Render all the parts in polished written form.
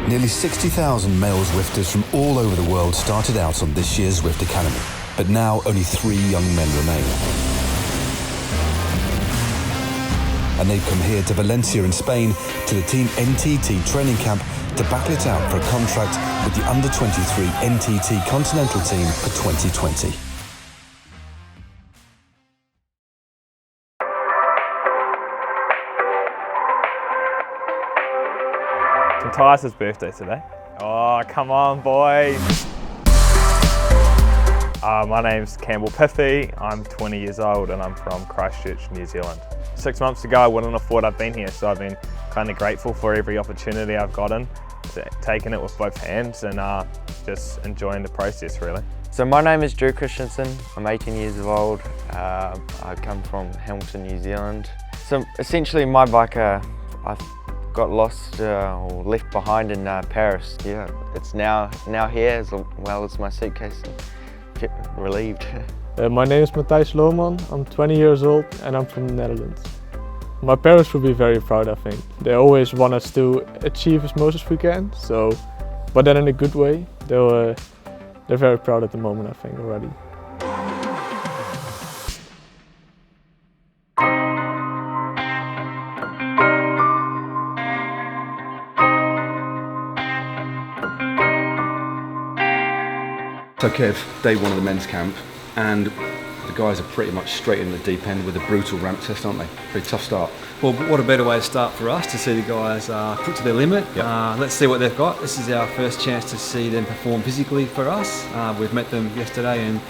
Nearly 60,000 male Zwifters from all over the world started out on this year's Zwift Academy, but now only 3 young men remain. And they've come here to Valencia in Spain to the team NTT training camp to battle it out for a contract with the under-23 NTT Continental team for 2020. It's Tyler's birthday today. Oh, come on, boys. My name's Campbell Piffy. I'm 20 years old and I'm from Christchurch, New Zealand. 6 months ago, I wouldn't have thought I'd been here, so I've been kind of grateful for every opportunity I've gotten, taking it with both hands and just enjoying the process, really. So my name is Drew Christensen. I'm 18 years old. I come from Hamilton, New Zealand. So essentially my bike, I got lost or left behind in Paris. Yeah, it's now here as well as my suitcase. Relieved. My name is Matthijs Lohman. I'm 20 years old and I'm from the Netherlands. My parents will be very proud, I think. They always want us to achieve as much as we can, but then in a good way. They're very proud at the moment, I think, already. So Kev, day one of the men's camp, and the guys are pretty much straight in the deep end with a brutal ramp test, aren't they? Pretty tough start. Well, what a better way to start for us, to see the guys put to their limit. Yep. Let's see what they've got. This is our first chance to see them perform physically for us. We've met them yesterday and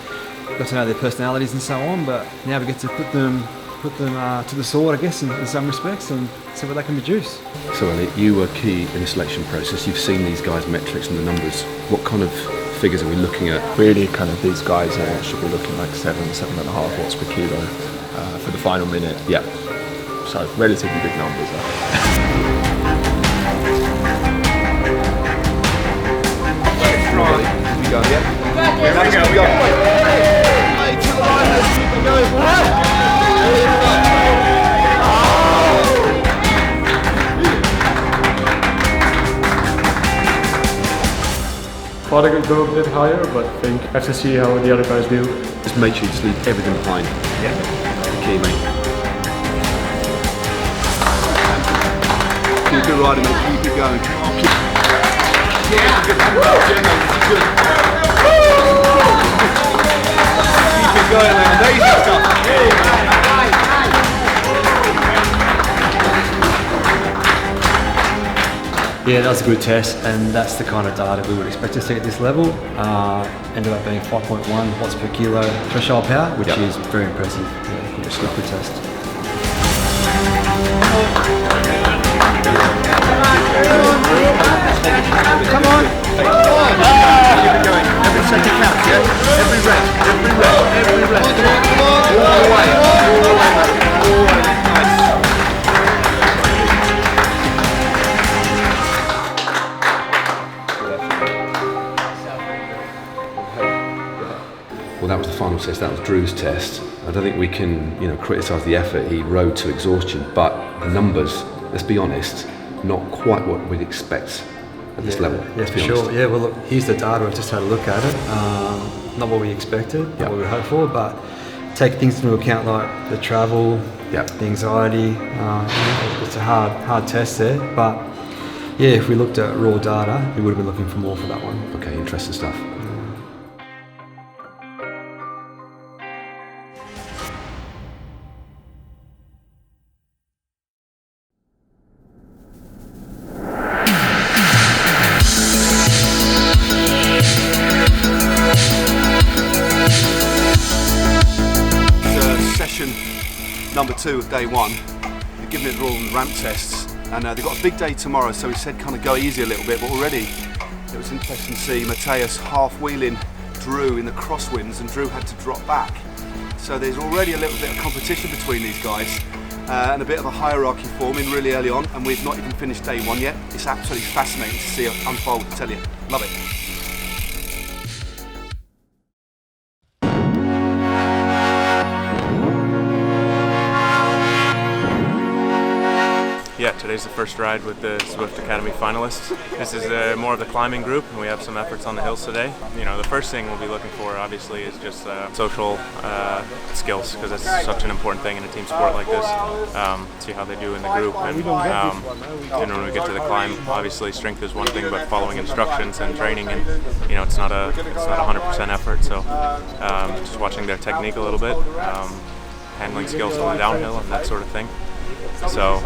got to know their personalities and so on, but now we get to put them to the sword, I guess, in some respects, and see what they can produce. So Elliot, you were key in the selection process. You've seen these guys' metrics and the numbers. What kind of figures are we looking at? Really, kind of these guys should be looking like 7.5 watts per kilo for the final minute. Yeah. So relatively big numbers. Here we go, yeah? Here we go. Thought I could go a bit higher, but I think I have to see how the other guys do. Just make sure you just leave everything behind. Yeah. The key, mate. Keep it riding, mate. Keep it going. Yeah, good. Good. Keep it going, man. Amazing stuff. Yeah, that was a good test, and that's the kind of data we would expect to see at this level. Ended up being 5.1 watts per kilo threshold power, which is very impressive. Yeah, it's a good test. Come on! Keep it going. Every second counts, yeah? Every rep. Come on. All the way, mate. All the way. Nice. Well, that was the final test. That was Drew's test. I don't think we can, criticise the effort. He rode to exhaustion, but the numbers, let's be honest, not quite what we'd expect at this level. Yeah, for sure. Yeah, well, look, here's the data. I've just had a look at it. Not what we expected, not what we hoped for, but take things into account like the travel, the anxiety. It's a hard test there, but yeah, if we looked at raw data, we would have been looking for more for that one. Okay, interesting stuff. Number 2 of day one. They're giving it all the ramp tests, and they've got a big day tomorrow, so we said kind of go easy a little bit, but already it was interesting to see Matthias half-wheeling Drew in the crosswinds, and Drew had to drop back. So there's already a little bit of competition between these guys, and a bit of a hierarchy forming really early on, and we've not even finished day one yet. It's absolutely fascinating to see it unfold, I tell you. Love it. Today's the first ride with the Zwift Academy finalists. This is more of the climbing group, and we have some efforts on the hills today. You know, the first thing we'll be looking for, obviously, is just social skills, because it's such an important thing in a team sport like this. See how they do in the group, and when we get to the climb, obviously strength is one thing, but following instructions and training, and you know, it's not a 100% effort. So just watching their technique a little bit. Handling skills on the downhill and that sort of thing. So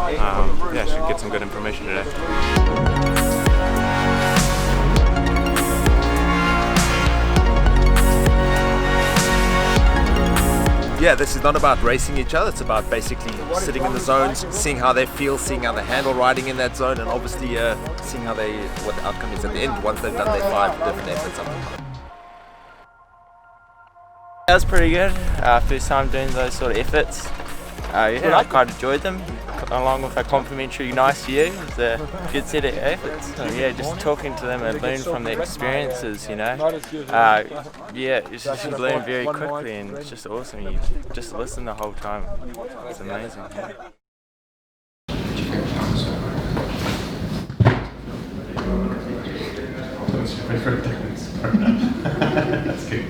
yeah, should get some good information today. Yeah, this is not about racing each other, it's about basically sitting in the zones, seeing how they feel, seeing how they handle riding in that zone, and obviously seeing how what the outcome is at the end once they've done their 5 different efforts up. That was pretty good. First time doing those sort of efforts. Yeah, I quite enjoyed them, along with a complimentary nice view. It was a good set of efforts. So yeah, just talking to them and learn from their experiences, you know. Yeah, you just learn very quickly, and it's just awesome. You just listen the whole time. It's amazing. That's good.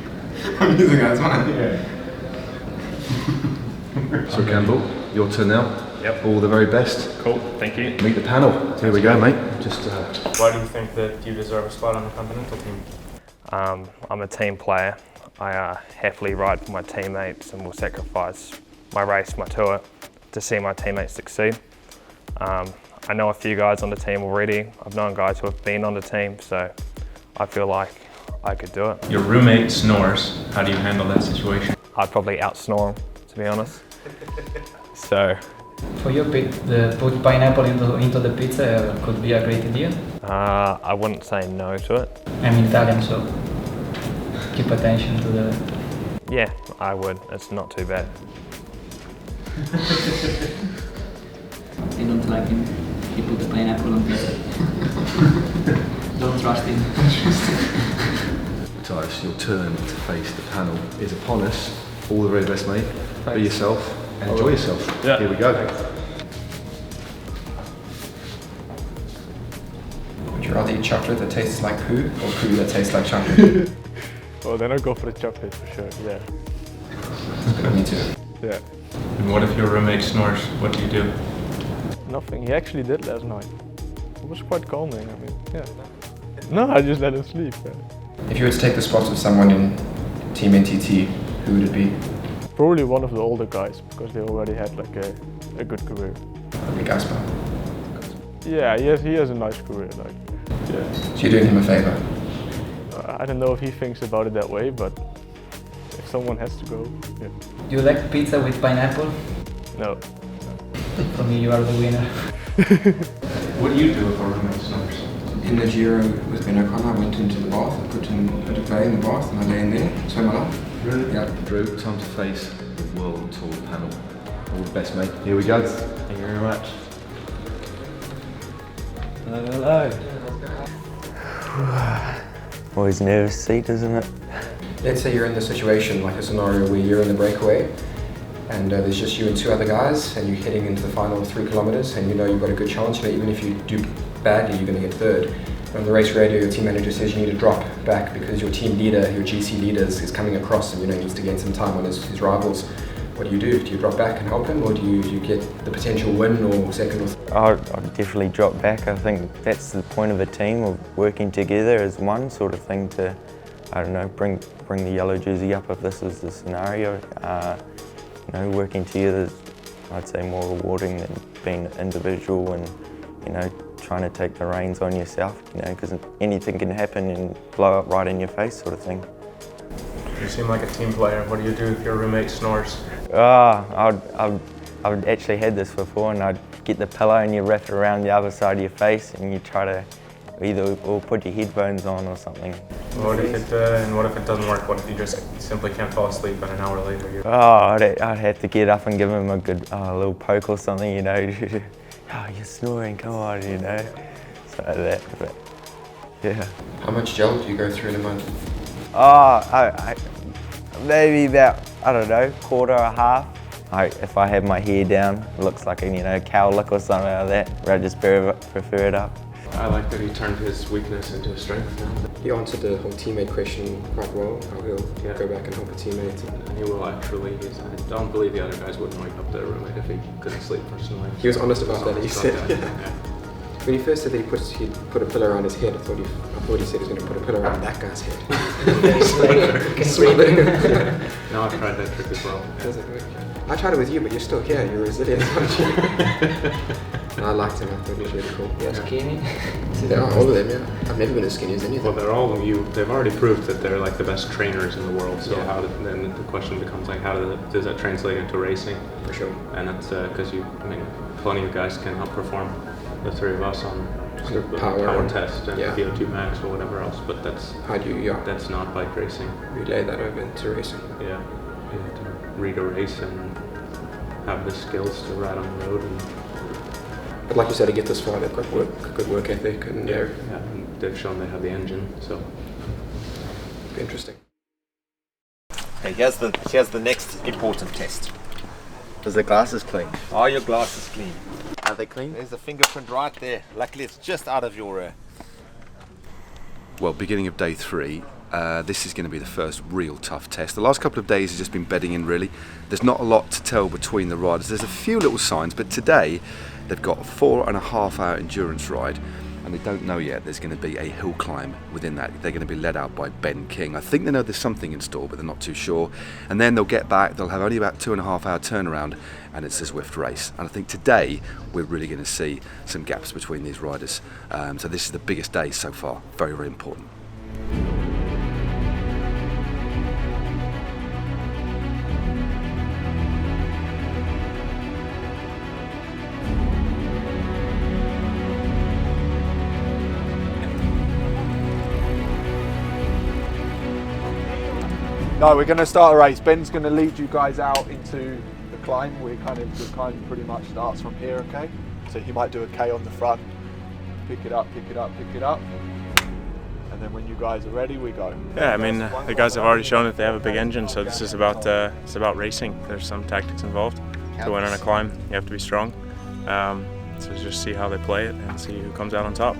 I'm using that as mine. So Campbell, your turn now. Yep. All the very best. Cool, thank you. Meet the panel. Here we go, mate. Just. Why do you think that you deserve a spot on the Continental team? I'm a team player. I happily ride for my teammates and will sacrifice my race, my tour, to see my teammates succeed. I know a few guys on the team already. I've known guys who have been on the team, so I feel like I could do it. Your roommate snores. How do you handle that situation? I'd probably out-snore him, to be honest. So. For you, put pineapple into the pizza could be a great idea? I wouldn't say no to it. I'm Italian, so keep attention to the... Yeah, I would. It's not too bad. I don't like him. He put the pineapple on pizza. Don't trust him. Matthias, your turn to face the panel is upon us. All the very best, mate. Be yourself and enjoy yourself. Yeah. Here we go. Would you rather eat chocolate that tastes like poo or poo that tastes like chocolate? Oh, then I'll go for the chocolate for sure, yeah. Me too. Yeah. And what if your roommate snores? What do you do? Nothing, he actually did last night. It was quite calming, I mean, yeah. No, I just let him sleep. Yeah. If you were to take the spot of someone in Team NTT, who would it be? Probably one of the older guys, because they already had like a good career. Probably Gaspar. Yeah, he has a nice career, like, yeah. So you're doing him a favour? I don't know if he thinks about it that way, but if someone has to go, yeah. Do you like pizza with pineapple? No. For me, you are the winner. What do you do if a roommate snores? In the Giro with Ben O'Connor, I went into the bath, I put a play in the bath, and I lay in there, swam my life. Really? Yeah. Drew, time to face the World Tour panel. All the best, mate. Here we go. Thank you very much. Hello. Always nervous seat, isn't it? Let's say you're in the situation, like a scenario where you're in the breakaway, and there's just you and 2 other guys, and you're heading into the final 3 kilometers, and you know you've got a good chance. You know, even if you do badly, you're going to get 3rd. On the race radio, your team manager says you need to drop back because your team leader, your GC leader, is coming across, and you know he needs to gain some time on his rivals. What do? Do you drop back and help him, or do you get the potential win or second or third? I'd definitely drop back. I think that's the point of a team, of working together as one sort of thing to, I don't know, bring the yellow jersey up if this is the scenario. You know, working together is, I'd say, more rewarding than being individual and, you know, trying to take the reins on yourself, you know, because anything can happen and blow up right in your face sort of thing. You seem like a team player. What do you do if your roommate snores? I've actually had this before, and I'd get the pillow and you wrap it around the other side of your face and you try to or put your headphones on or something. What if it doesn't work? What if you just simply can't fall asleep and an hour later you're... I'd have to get up and give him a good little poke or something, you know. Oh, you're snoring, come on, you know. So that, but yeah. How much gel do you go through in a month? Maybe about, I don't know, quarter or half. If I have my hair down, it looks like a cowlick or something like that, but I just prefer it up. I like that he turned his weakness into a strength now. He answered the whole teammate question quite well, how he'll go back and help a teammate. And he will actually, I don't believe the other guys wouldn't wake up their roommate if he couldn't sleep personally. He was honest about that, he said. Yeah. When he first said that he'd put a pillow around his head, I thought he said he was going to put a pillow around that guy's head. No, I've tried that trick as well. Does it work? I tried it with you, but you're still here. You're resilient, aren't you? And I liked him. I thought he was really cool. You're skinny? They are, all of them, yeah. I've never been as skinny as any of them. Well, they're all of you. They've already proved that they're like the best trainers in the world. So then the question becomes like, how does that translate into racing? For sure. And that's because plenty of guys can outperform the three of us on the power test and VO2 max or whatever else. But that's that's not bike racing. Relay that over into racing. Yeah, you have to read a race and have the skills to ride on the road. But like you said, to get this far, they've got good work ethic, and and they've shown they have the engine. So interesting. Okay, here's the next important test. Is the glasses clean? Are your glasses clean? Are they clean? There's the fingerprint right there. Luckily, it's just out of your. Well, beginning of day 3. This is going to be the first real tough test. The last couple of days has just been bedding in, really. There's not a lot to tell between the riders. There's a few little signs, but today they've got a 4.5-hour endurance ride, and they don't know yet there's going to be a hill climb within that. They're going to be led out by Ben King. I think they know there's something in store, but they're not too sure. And then they'll get back, they'll have only about 2.5-hour turnaround, and it's a Zwift race. And I think today we're really going to see some gaps between these riders. So this is the biggest day so far. Very, very important. No, we're going to start a race. Ben's going to lead you guys out into the climb. The climb pretty much starts from here, okay? So he might do a K on the front, pick it up, and then when you guys are ready, we go. Yeah, the guys have already shown that they have a big engine, so this is about it's about racing. There's some tactics involved. To win on a climb, you have to be strong. So just see how they play it and see who comes out on top.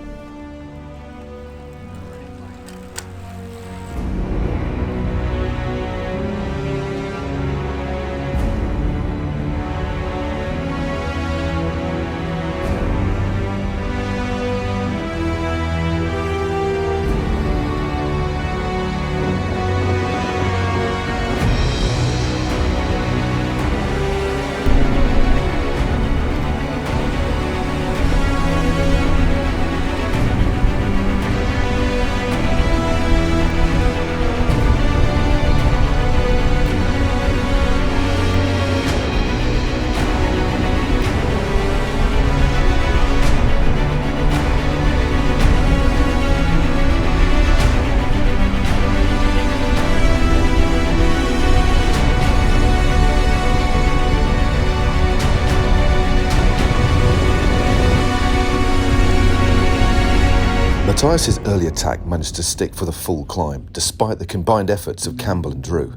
Matthias's early attack managed to stick for the full climb, despite the combined efforts of Campbell and Drew.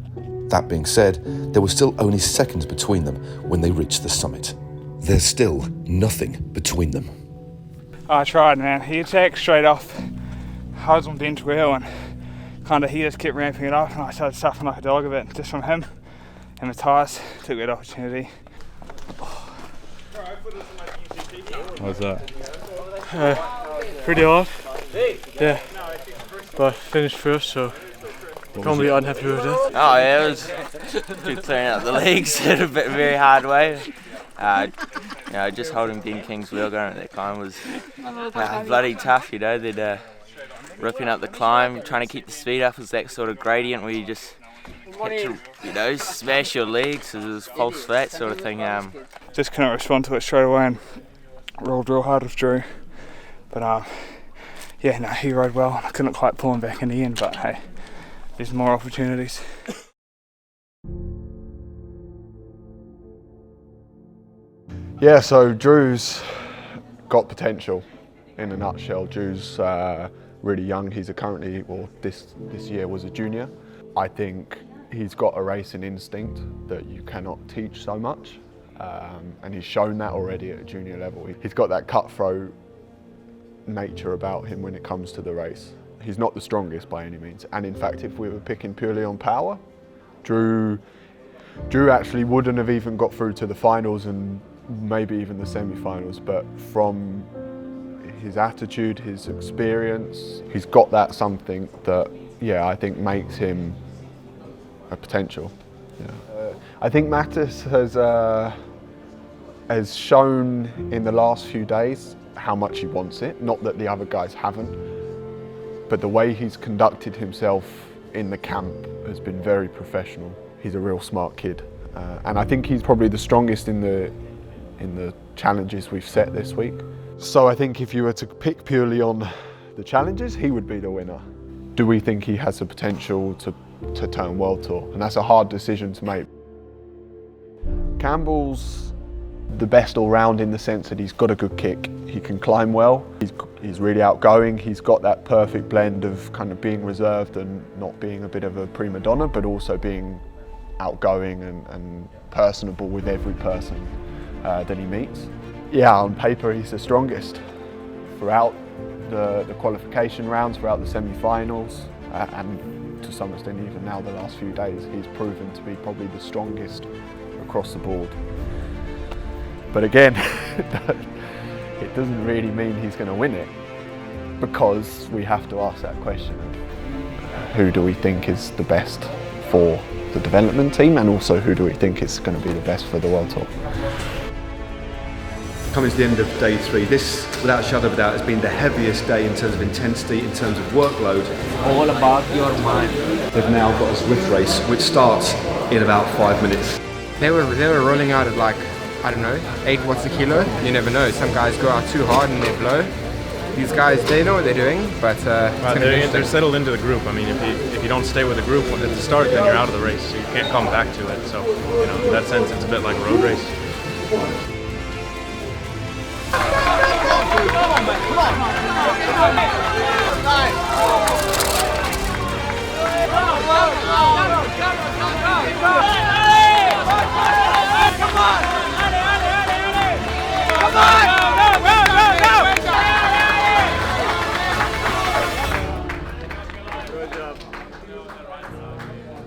That being said, there were still only seconds between them when they reached the summit. There's still nothing between them. I tried, man. He attacked straight off. I was on bench wheel and he just kept ramping it up, and I started suffering like a dog a bit just from him. And Matthias took that opportunity. How's that? Pretty hard. Yeah, but finished first, so can't be unhappy with that. Oh yeah, it was clearing out the legs in a very hard way. Just holding Ben King's wheel going at that climb was bloody tough. They'd ripping up the climb, trying to keep the speed up as that sort of gradient where you just had to, smash your legs. It was false flat sort of thing. Just couldn't respond to it straight away and rolled real hard with Drew. But he rode well. I couldn't quite pull him back in the end, but hey, there's more opportunities. Yeah, so Drew's got potential in a nutshell. Drew's really young. He's this year was a junior. I think He's got a racing instinct that you cannot teach so much, and he's shown that already at a junior level. He's got that cutthroat nature about him when it comes to the race. He's not the strongest by any means, and in fact if we were picking purely on power, Drew actually wouldn't have even got through to the finals and maybe even the semi-finals, but from his attitude, his experience, he's got that something that, yeah, I think makes him a potential. Yeah. I think Mattis has shown in the last few days how much he wants it, not that the other guys haven't, but the way he's conducted himself in the camp has been very professional. He's a real smart kid, and I think he's probably the strongest in the challenges we've set this week. So I think if you were to pick purely on the challenges, he would be the winner. Do we think he has the potential to turn World Tour? And that's a hard decision to make. Campbell's the best all round in the sense that he's got a good kick. He can climb well, he's really outgoing, he's got that perfect blend of kind of being reserved and not being a bit of a prima donna, but also being outgoing and personable with every person that he meets. Yeah, on paper he's the strongest. Throughout the qualification rounds, throughout the semi-finals, and to some extent even now the last few days, he's proven to be probably the strongest across the board. But again, it doesn't really mean he's going to win it, because we have to ask that question of who do we think is the best for the development team, and also who do we think is going to be the best for the World Tour. Coming to the end of day 3, this, without a shadow of a doubt, has been the heaviest day in terms of intensity, in terms of workload. All about your mind. They've now got a Zwift race, which starts in about 5 minutes. They were rolling out at like, I don't know, 8 watts a kilo. You never know. Some guys go out too hard and they blow. These guys, they know what they're doing, but they're settled into the group. I mean, if you don't stay with the group at the start, then you're out of the race. So you can't come back to it. So, you know, in that sense, it's a bit like a road race.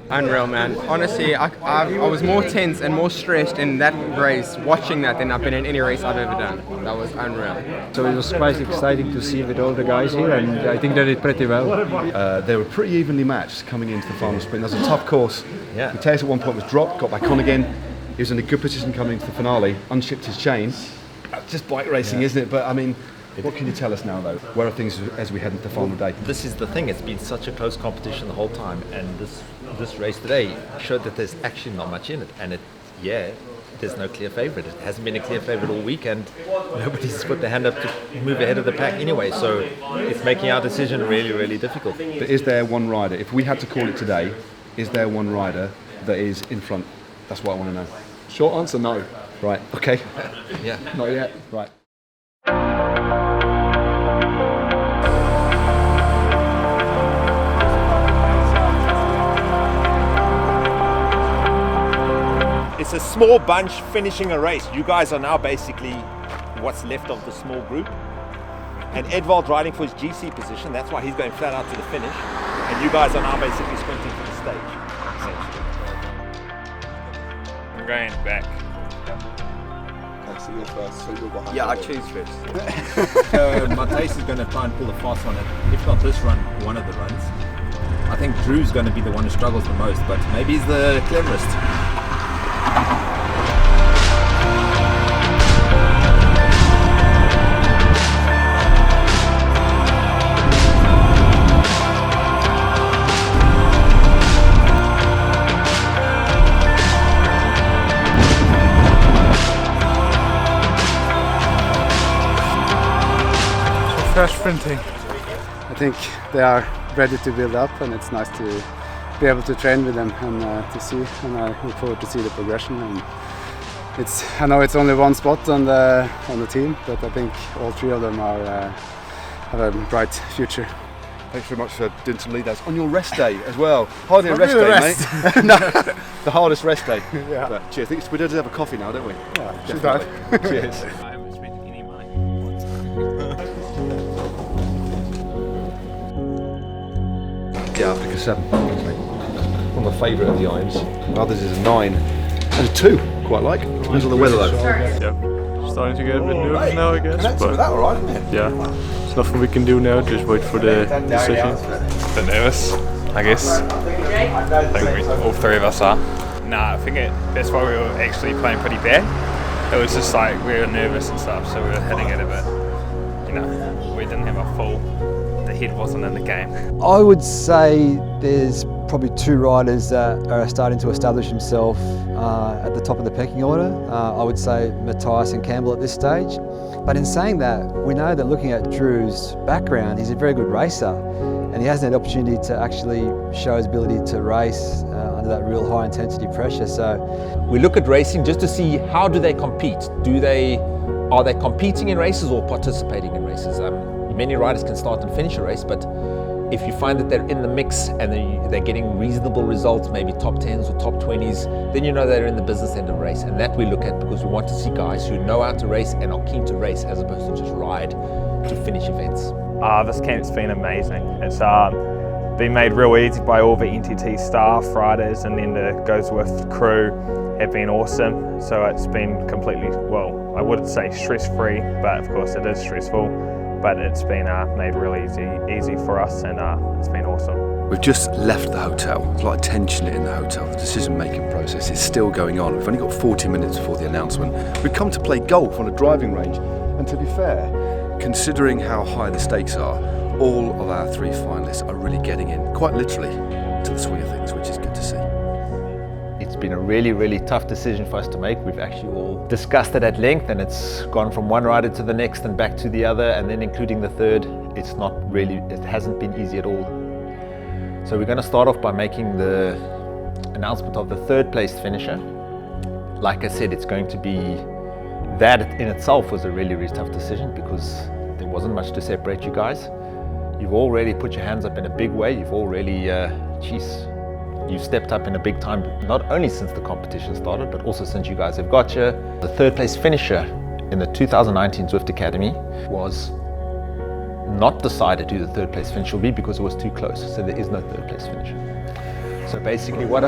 Unreal, man. Honestly, I was more tense and more stressed in that race, watching that, than I've been in any race I've ever done. That was unreal. So it was quite exciting to see with all the guys here, and I think they did pretty well. They were pretty evenly matched coming into the final sprint. That was a tough course. Yeah. Mateus at one point was dropped, got back on again. He was in a good position coming into the finale, unshipped his chain. Just bike racing, isn't it? But I mean, what can you tell us now, though? Where are things as we head into the final day? This is the thing, it's been such a close competition the whole time, and this race today showed that there's actually not much in it, and there's no clear favourite. It hasn't been a clear favourite all week, and nobody's put their hand up to move ahead of the pack anyway, so it's making our decision really, really difficult. But is there one rider, if we had to call it today, is there one rider that is in front? That's what I want to know. Short answer, no. Right, okay. Yeah. Not yet. Right. It's a small bunch finishing a race. You guys are now basically what's left of the small group. And Edvald riding for his GC position, that's why he's going flat out to the finish. And you guys are now basically sprinting for the stage, essentially. I'm going back. Okay, so you're first, so you're behind. Yeah, I choose first. Mateus is going to try and pull a fast one. If not this run, one of the runs. I think Drew's going to be the one who struggles the most, but maybe he's the cleverest. First sprinting. I think they are ready to build up, and it's nice to be able to train with them and to see, and I look forward to see the progression. And I know it's only one spot on the team, but I think all 3 of them have a bright future. Thanks very much for doing some lead outs on your rest day as well. Hardly a Not rest really day, a rest. mate. No, the hardest rest day. Yeah. But cheers. I think we deserve a coffee now, don't we? Yeah, should definitely. I? Cheers. I haven't spent any money. Yeah, I'll pick a 7. One of my favourite of the irons. Others is a 9 and a 2. Quite like. Depends on the weather though. Yeah, starting to get a bit nervous now, I guess. But that alright, isn't it? yeah, there's nothing we can do now. Just wait for the decision. A bit nervous, I guess. I think all three of us are. Nah, I think that's why we were actually playing pretty bad. It was just like we were nervous and stuff, so we were hitting it a bit. You know, we didn't have a full. The head wasn't in the game. I would say there's probably 2 riders that are starting to establish themselves at the top of the pecking order. I would say Matthias and Campbell at this stage. But in saying that, we know that looking at Drew's background, he's a very good racer, and he hasn't had the opportunity to actually show his ability to race under that real high intensity pressure. So we look at racing just to see how do they compete. Are they competing in races or participating in races? Many riders can start and finish a race, but if you find that they're in the mix and they're getting reasonable results, maybe top 10s or top 20s, then you know they're in the business end of race. And that we look at because we want to see guys who know how to race and are keen to race as opposed to just ride to finish events. This camp's been amazing. It's been made real easy by all the NTT staff, riders, and then the Zwift crew have been awesome. So it's been completely, well, I wouldn't say stress-free, but of course it is stressful. But it's been made really easy for us, and it's been awesome. We've just left the hotel. There's a lot of tension in the hotel. The decision-making process is still going on. We've only got 40 minutes before the announcement. We've come to play golf on a driving range, and to be fair, considering how high the stakes are, all of our 3 finalists are really getting in, quite literally, to the swing of things, which is good to see. It's been a really, really tough decision for us to make. We've actually all discussed it at length, and it's gone from one rider to the next and back to the other, and then including the third. It hasn't been easy at all. So we're going to start off by making the announcement of the 3rd place finisher. Like I said, it's going to be, that in itself was a really, really tough decision because there wasn't much to separate you guys. You've already put your hands up in a big way. You've already, you've stepped up in a big time, not only since the competition started, but also since you guys have got here. The 3rd place finisher in the 2019 Zwift Academy was not decided who the 3rd place finisher will be because it was too close. So there is no 3rd place finisher. So basically what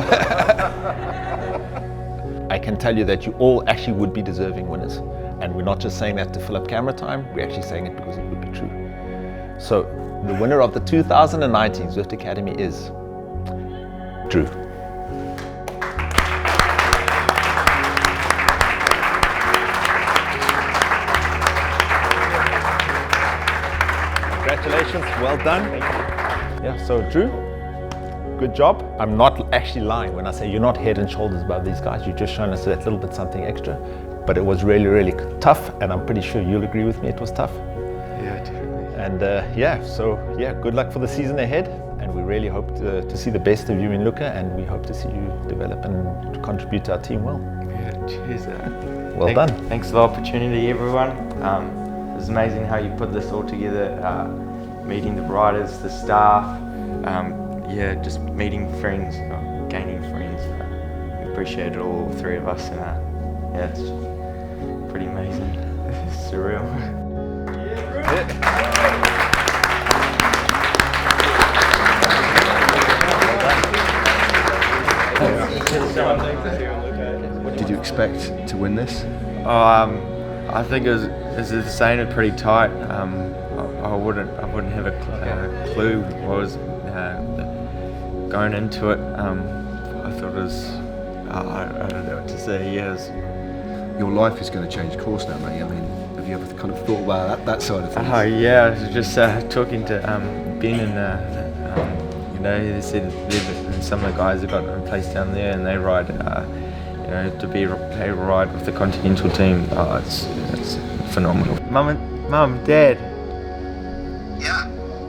I can tell you that you all actually would be deserving winners. And we're not just saying that to fill up camera time, we're actually saying it because it would be true. So the winner of the 2019 Zwift Academy is Drew. Congratulations, well done. Yeah, so Drew, good job. I'm not actually lying when I say you're not head and shoulders above these guys. You've just shown us that little bit something extra. But it was really, really tough, and I'm pretty sure you'll agree with me it was tough. Yeah, definitely. And good luck for the season ahead. And we really hope to see the best of you in Luca, and we hope to see you develop and contribute to our team well. Yeah, cheers. Well done. Thanks for the opportunity, everyone. It was amazing how you put this all together, meeting the riders, the staff, just meeting friends, gaining friends. We appreciate it, all 3 of us, and it's pretty amazing. It's surreal. Did you expect to win this? I think it was saying it pretty tight. I wouldn't have a clue what was going into it. I thought it was, I don't know what to say. Yes. Your life is going to change course now, mate. I mean, have you ever kind of thought about that side of things? Yeah, I was just talking to Ben, and they said some of the guys have got a place down there, and they ride. They ride with the Continental team. It's phenomenal. Mum, Dad.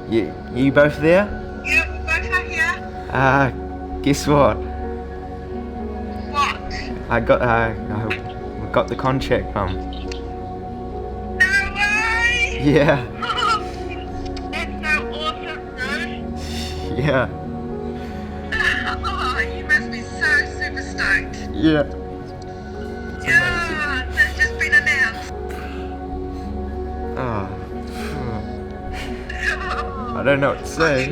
Yeah. You both there? Yeah, we both are here. Guess what? What? I got the contract, Mum. No way! Yeah. That's so awesome, Bruce. Yeah. Oh, you must be so super stoked. Yeah. Yeah, that's just been announced. Ah. I don't know what to say.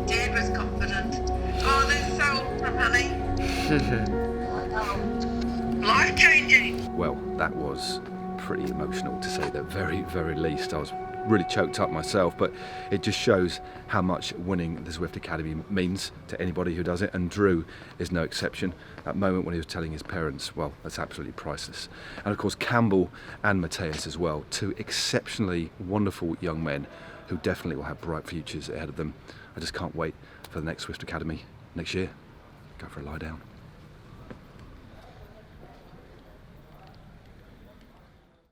Dad was confident. Oh, that's so awesome, honey. Life changing. Well, that was pretty emotional, to say the very, very least. I was really choked up myself, but it just shows how much winning the Zwift Academy means to anybody who does it, and Drew is no exception. That moment when he was telling his parents, well, that's absolutely priceless. And of course Campbell and Matthias as well, two exceptionally wonderful young men who definitely will have bright futures ahead of them. I just can't wait for the next Zwift Academy next year. Go for a lie down.